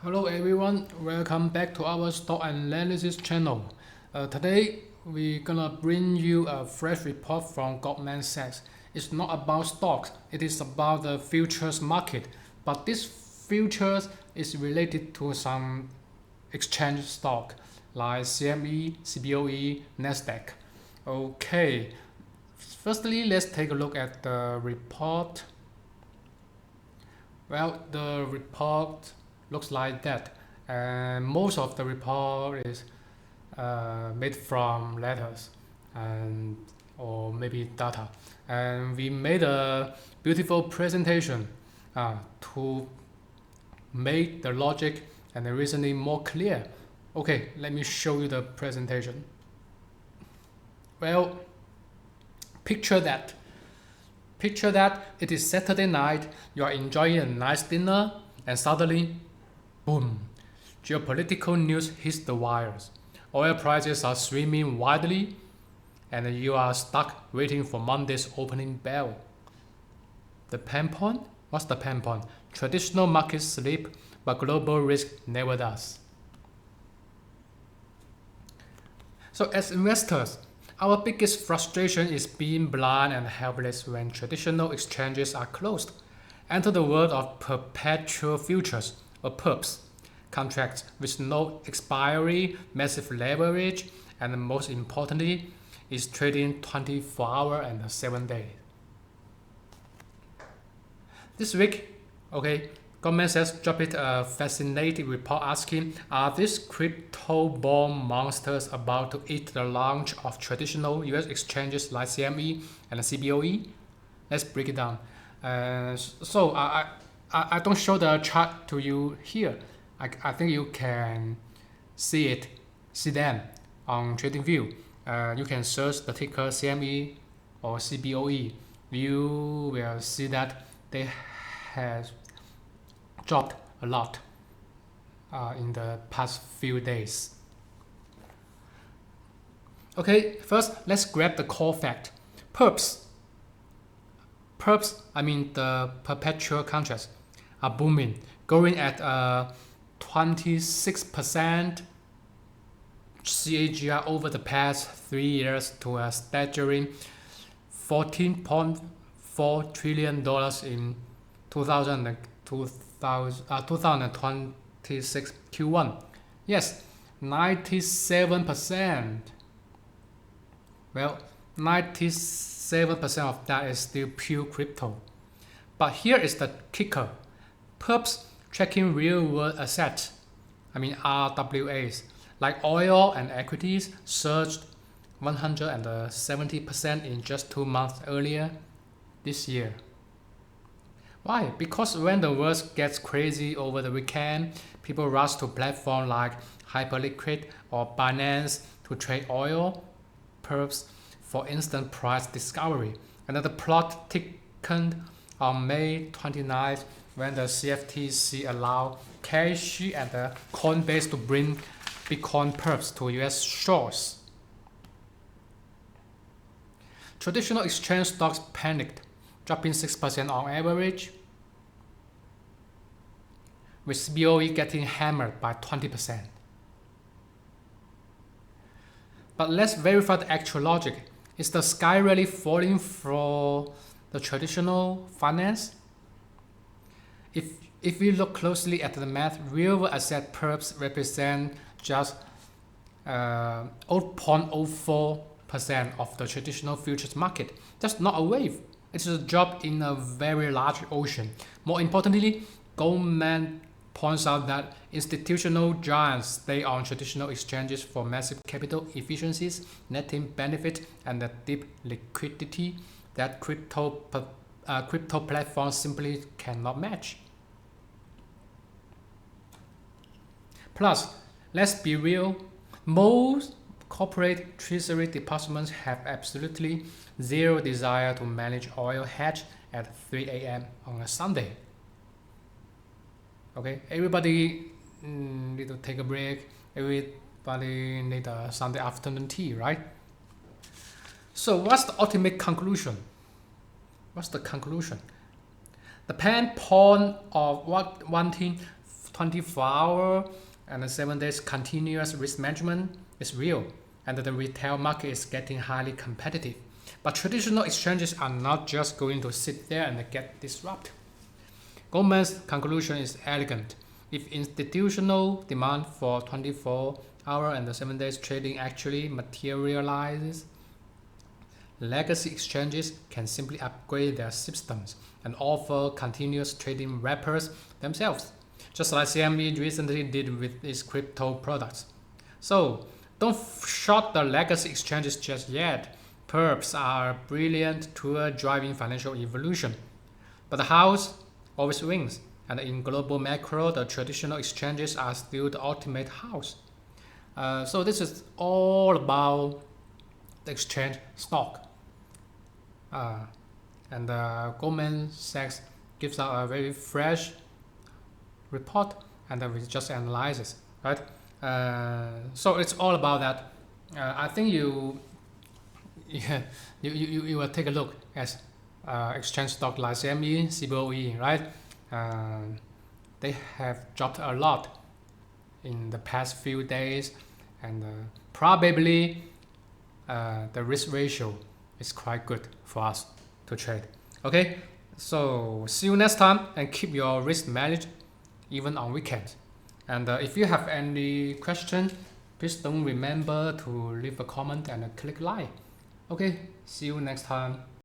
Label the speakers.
Speaker 1: Hello everyone, welcome back to our stock analysis channel. Today we're gonna bring you a fresh report from Goldman Sachs. It's not about stocks, it is about the futures market. But this futures is related to some exchange stock like CME, CBOE, Nasdaq. Okay, firstly let's take a look at the report. Well, the report looks like that, and most of the report is made from letters and or maybe data, and we made a beautiful presentation to make the logic and the reasoning more clear. Okay, let me show you the presentation. Well, picture that it is Saturday night, you are enjoying a nice dinner, and suddenly, boom, geopolitical news hits the wires. Oil prices are swimming wildly, and you are stuck waiting for Monday's opening bell. The pain point? What's the pain point? Traditional markets sleep, but global risk never does. So as investors, our biggest frustration is being blind and helpless when traditional exchanges are closed. Enter the world of perpetual futures, or perps, contracts with no expiry, massive leverage, and most importantly, is trading 24 hours and 7 days. This week, Goldman Sachs dropped a fascinating report asking, are these crypto bomb monsters about to eat the lunch of traditional US exchanges like CME and CBOE? Let's break it down. So I don't show the chart to you here. I think you can see them on TradingView. You can search the ticker CME or CBOE. You will see that they have dropped a lot in the past few days. Okay, first let's grab the core fact. Perps, I mean the perpetual contracts, are booming, growing at 26% CAGR over the past 3 years to a staggering $14.4 trillion in 2026 Q1. Yes, 97%. Well, 97% of that is still pure crypto. But here is the kicker. Perps tracking real-world assets, RWAs, like oil and equities, surged 170% in just 2 months earlier this year. Why? Because when the world gets crazy over the weekend, people rush to platforms like Hyperliquid or Binance to trade oil, perps for instant price discovery. Another plot thickened on May 29th when the CFTC allowed Cash and Coinbase to bring Bitcoin perps to US shores. Traditional exchange stocks panicked, dropping 6% on average, with CBOE getting hammered by 20%. But let's verify the actual logic. Is the sky really falling for the traditional finance? If we look closely at the math, real asset perps represent just 0.04% of the traditional futures market. That's not a wave. It's a drop in a very large ocean. More importantly, Goldman points out that institutional giants stay on traditional exchanges for massive capital efficiencies, netting benefit, and the deep liquidity that crypto platforms simply cannot match. Plus, let's be real, most corporate treasury departments have absolutely zero desire to manage oil hedge at 3 a.m. on a Sunday. Okay, everybody need to take a break. Everybody need a Sunday afternoon tea, right? So what's the ultimate conclusion? The pain point of wanting 24-hour and the 7 days continuous risk management is real, and the retail market is getting highly competitive. But traditional exchanges are not just going to sit there and get disrupted. Goldman's conclusion is elegant. If institutional demand for 24-hour and the 7 days trading actually materializes, legacy exchanges can simply upgrade their systems and offer continuous trading wrappers themselves, just like CME recently did with its crypto products. So don't short the legacy exchanges just yet. Perps are a brilliant tool driving financial evolution. But the house always wins, and in global macro, the traditional exchanges are still the ultimate house. So this is all about the exchange stock. And Goldman Sachs gives out a very fresh report, and we just analyze it, right? So it's all about that. I think you will take a look at exchange stock like CME, CBOE, right? They have dropped a lot in the past few days, and probably the risk ratio is quite good for us to trade. Okay, so see you next time, and keep your risk managed even on weekends. And if you have any question, please don't remember to leave a comment and click like. Okay, see you next time.